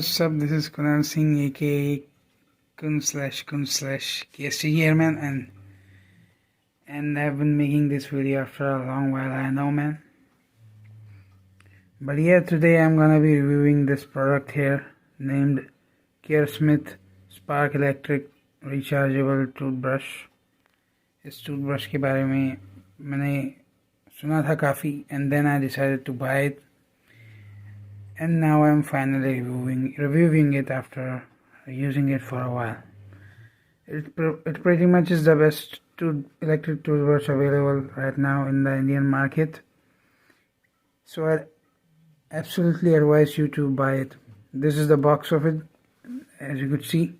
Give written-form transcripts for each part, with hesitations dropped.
guys, what's up? This is Kunal Singh, aka Kun/KST here, man, and I've been making this video after a long while, I know, man. But yeah, today I'm gonna be reviewing this product here named Caresmith Spark Electric Rechargeable Toothbrush. इस toothbrush के बारे में मैंने सुना था काफ़ी, and then I decided to buy it. And now I'm finally reviewing it after using it for a while. It pretty much is the best electric toothbrush available right now in the Indian market. So I absolutely advise you to buy it. This is the box of it. As you could see,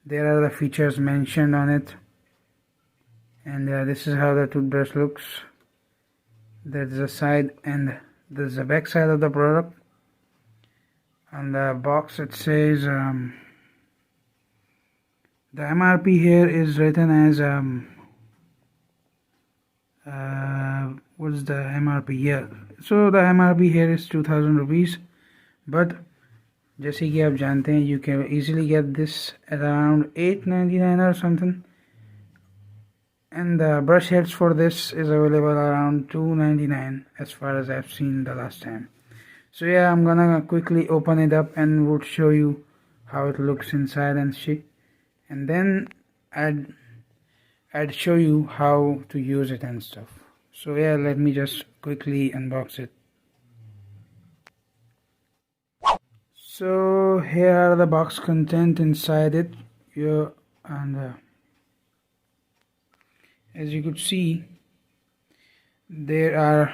there are the features mentioned on it. And this is how the toothbrush looks. There's the side and there's the back side of the product. On the box it says the MRP here is written as what's the MRP? Yeah, so the MRP here is 2000 rupees, but जैसे कि आप जानते हैं, you can easily get this at around 8.99 or something, and the brush heads for this is available around 2.99 as far as I've seen the last time. So yeah, I'm gonna quickly open it up and would show you how it looks inside and shit, and then I'd show you how to use it and stuff. So yeah, let me just quickly unbox it. So here are the box content inside it. And as you could see, there are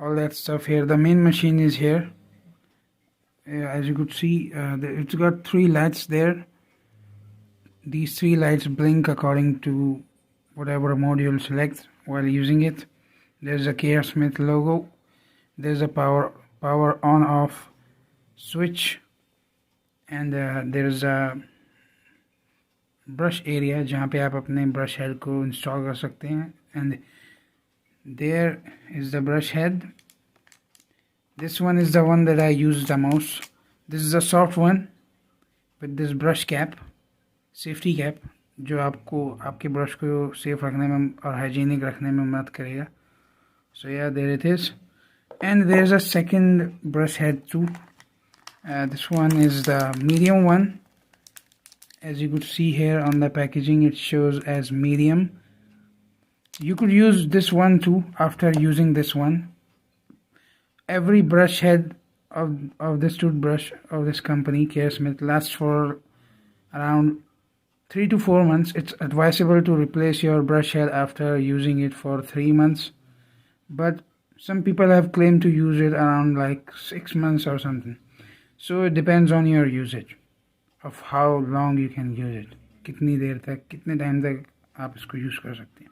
all that stuff here. The main machine is here. As you could see, it's got 3 lights there. These 3 lights blink according to whatever mode you'll select while using it. There's a Caresmith logo. There's a power on off switch, and there's a brush area जहाँ पे आप अपने brush head को install कर सकते हैं. And there is the brush head. This one is the one that I use the most. This is a soft one with this brush cap, safety cap, जो आपको आपके brush को safe रखने में और hygienic रखने में मदद करेगा. So yeah, there it is. And there's a second brush head too. This one is the medium one. As you could see here on the packaging, it shows as medium. You could use this one too after using this one. Every brush head of this toothbrush of this company, Caresmith, lasts for around 3 to 4 months. It's advisable to replace your brush head after using it for 3 months. But some people have claimed to use it around like 6 months or something. So it depends on your usage of how long you can use it. कितनी देर तक, कितने time तक आप इसको use कर सकते हैं.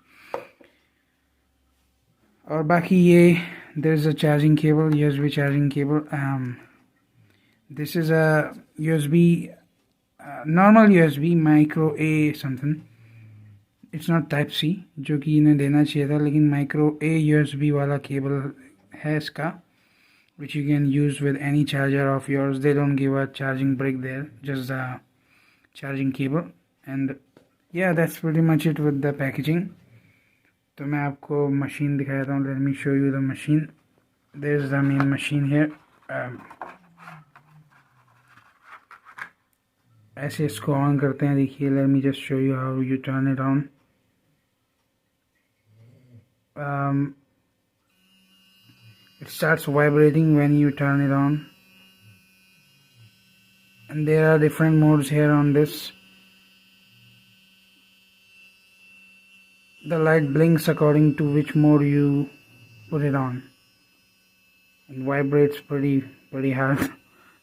और बाकी ये, there is a charging cable, USB charging cable. This is a USB, normal USB, micro A something. It's not type C, जो कि इन्हें देना चाहिए था, लेकिन micro A USB वाला cable है इसका, which you can use with any charger of yours. They don't give a charging brick there, just the charging cable. And yeah, that's pretty much it with the packaging. तो मैं आपको machine दिखाता हूँ. Let me show you the machine. There's the main machine here. ऐसे इसको on करते हैं, देखिए. Let me just show you how you turn it on. It starts vibrating when you turn it on, and there are different modes here on this. The light blinks according to which mode you put it on, and vibrates pretty hard.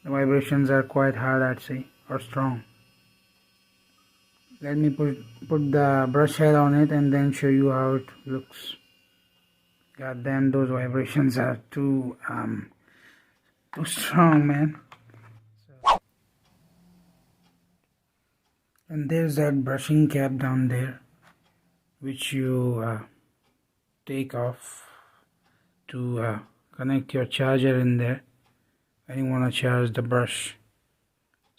The vibrations are quite hard, I'd say, or strong. Let me put the brush head on it and then show you how it looks. God damn, those vibrations are too strong, man. And there's that brushing cap down there, which you take off to connect your charger in there when you want to charge the brush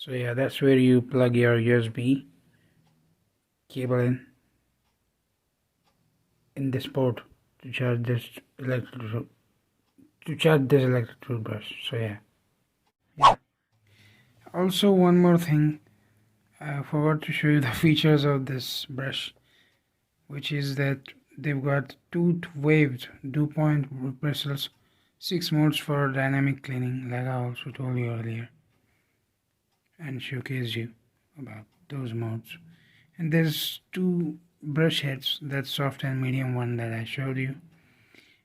So yeah, that's where you plug your USB cable in this port to charge this electric toothbrush. So yeah. Also, one more thing, I forgot to show you the features of this brush, which is that they've got tooth waved dew point bristles, 6 modes for dynamic cleaning, like I also told you earlier and showcased you about those modes. And there's 2 brush heads, that soft and medium one that I showed you,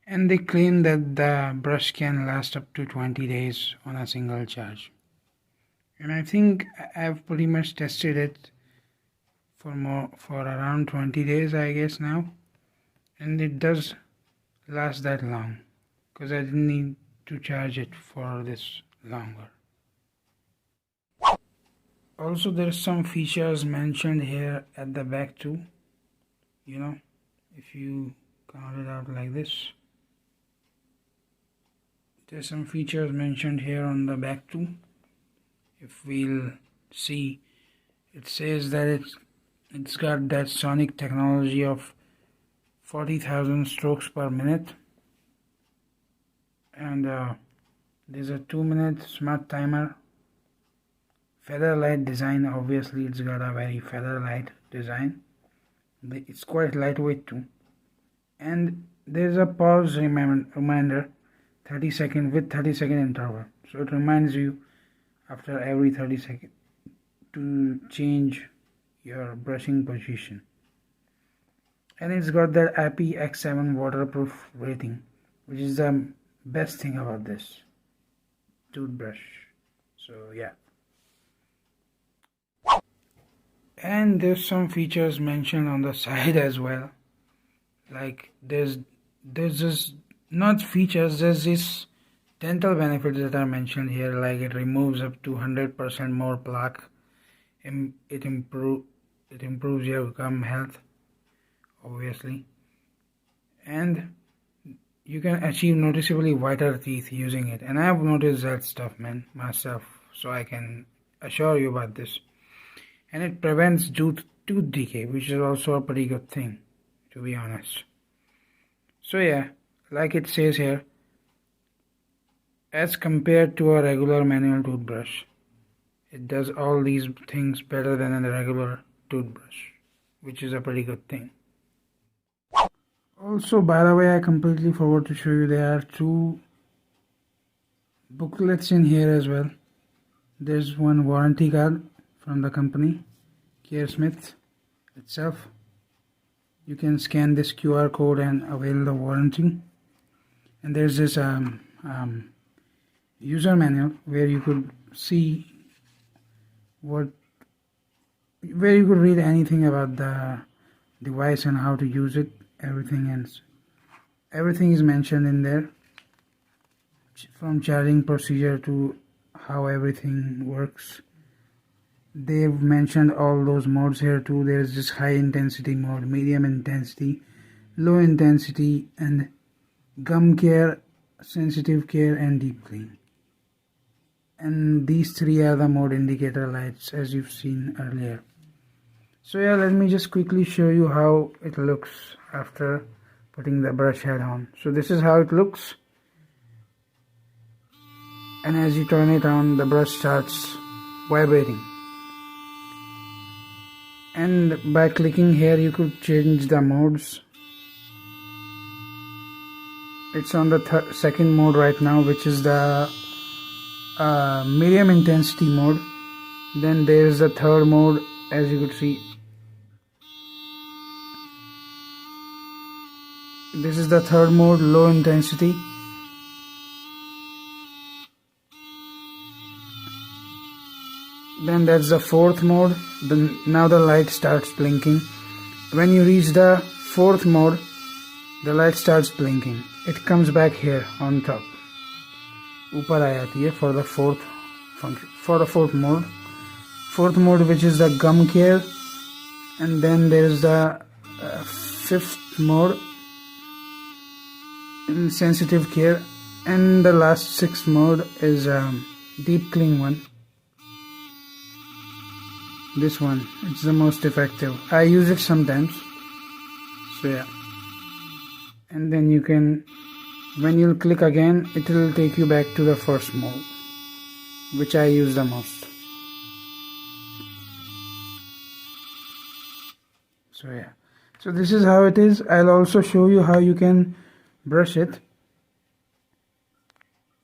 and they claim that the brush can last up to 20 days on a single charge. And I think I've pretty much tested it for around 20 days, I guess now, and it does last that long because I didn't need to charge it for this longer. Also, there's some features mentioned here at the back too. If you count it out like this, there's some features mentioned here on the back too. If we'll see, it says that it's got that sonic technology of 40,000 strokes per minute, and there's a 2-minute smart timer. Feather light design, obviously it's got a very feather light design. It's quite lightweight too, and there's a pause reminder 30-second with 30-second interval, so it reminds you after every 30 seconds to change your brushing position. And it's got that IPX7 waterproof rating, which is the best thing about this toothbrush. So yeah. And there's some features mentioned on the side as well. Like there's just not features, there's this dental benefits that are mentioned here, like it removes up to 100% more plaque. It improves your gum health, obviously, and you can achieve noticeably whiter teeth using it. And I have noticed that stuff, man, myself, so I can assure you about this. And it prevents tooth decay, which is also a pretty good thing, to be honest. So yeah, like it says here, as compared to a regular manual toothbrush, it does all these things better than a regular toothbrush, which is a pretty good thing. Also, by the way, I completely forgot to show you, there are 2 booklets in here as well. There's one warranty card from the company, Caresmith itself. You can scan this QR code and avail the warranty. And there's this user manual where you could see where you could read anything about the device and how to use it. Everything is mentioned in there, from charging procedure to how everything works. They've mentioned all those modes here too. There's this high intensity mode, medium intensity, low intensity, and gum care, sensitive care, and deep clean. And these 3 are the mode indicator lights, as you've seen earlier. So yeah, let me just quickly show you how it looks after putting the brush head on. So this is how it looks, and as you turn it on, the brush starts vibrating. And by clicking here, you could change the modes. It's on the second mode right now, which is the medium intensity mode. Then there is the third mode, as you could see. This is the third mode, low intensity. Then that's the fourth mode. Now the light starts blinking. When you reach the fourth mode, the light starts blinking. It comes back here on top. ऊपर आ जाती है for the fourth function, for the fourth mode. Fourth mode, which is the gum care, and then there is the fifth mode, sensitive care, and the last sixth mode is deep clean one. This one, it's the most effective. I use it sometimes. So yeah, and then you can, when you'll click again, it will take you back to the first mode, which I use the most. So yeah, so this is how it is. I'll also show you how you can brush it.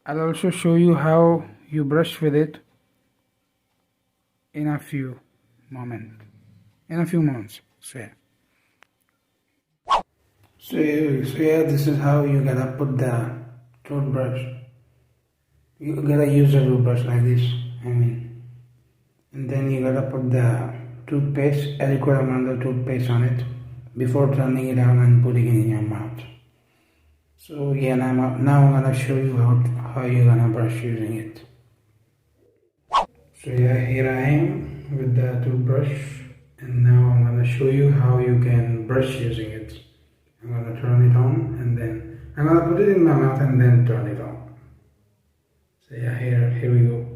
I'll also show you how you brush with it in a few moments. So yeah. So yeah, this is how you gotta put the toothbrush. You gotta use a toothbrush like this, and then you gotta put the toothpaste, adequate amount of toothpaste on it before turning it on and putting it in your mouth. So yeah, now I'm gonna show you how you're gonna brush using it. So yeah, here I am with the toothbrush, and now I'm gonna show you how you can brush using it. I'm gonna turn it on, and then I'm gonna put it in my mouth and then turn it on. So yeah, here we go.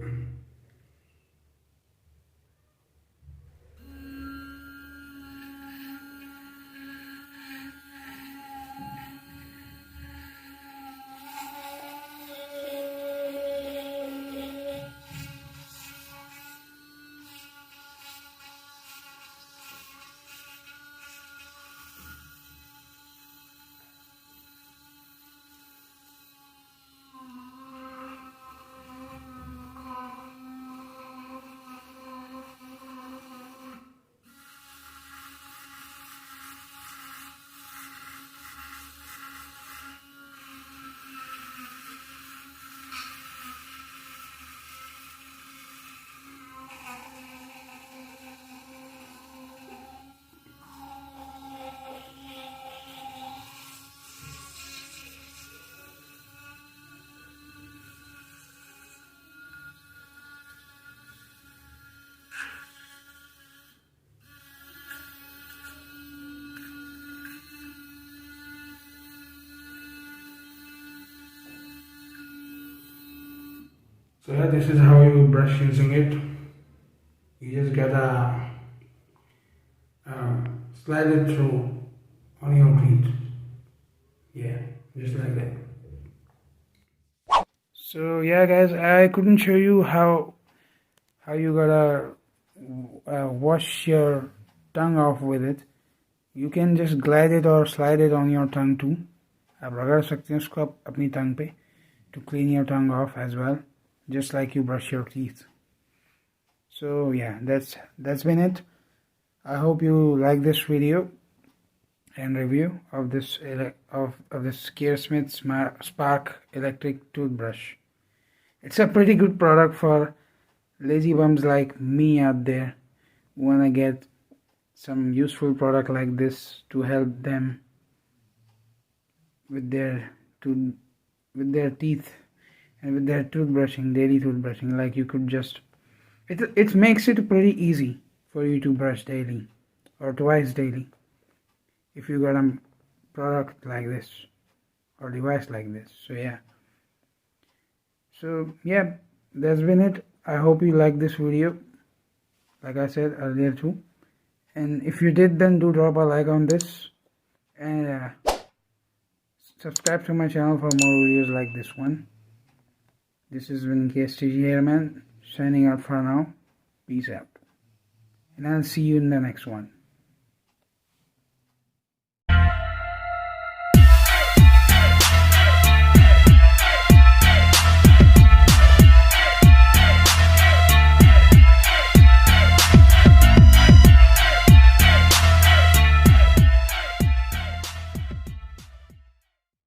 So yeah, this is how you brush using it. You just gotta slide it through on your teeth. Yeah, just like that. So yeah, guys, I couldn't show you how you gotta wash your tongue off with it. You can just glide it or slide it on your tongue too. आप रगड़ सकते हैं उसको अपनी tongue पे to clean your tongue off as well, just like you brush your teeth. So yeah, that's been it. I hope you like this video and review of this Caresmith Spark Electric Toothbrush. It's a pretty good product for lazy bums like me out there who wanna get some useful product like this to help them with their teeth and with their daily toothbrushing. Like you could just, it makes it pretty easy for you to brush daily or twice daily if you got a product like this or device like this. So yeah, that's been it. I hope you like this video, like I said earlier too, and if you did, then do drop a like on this and subscribe to my channel for more videos like this one. This has been KSTG Hairman signing out for now. Peace out, and I'll see you in the next one.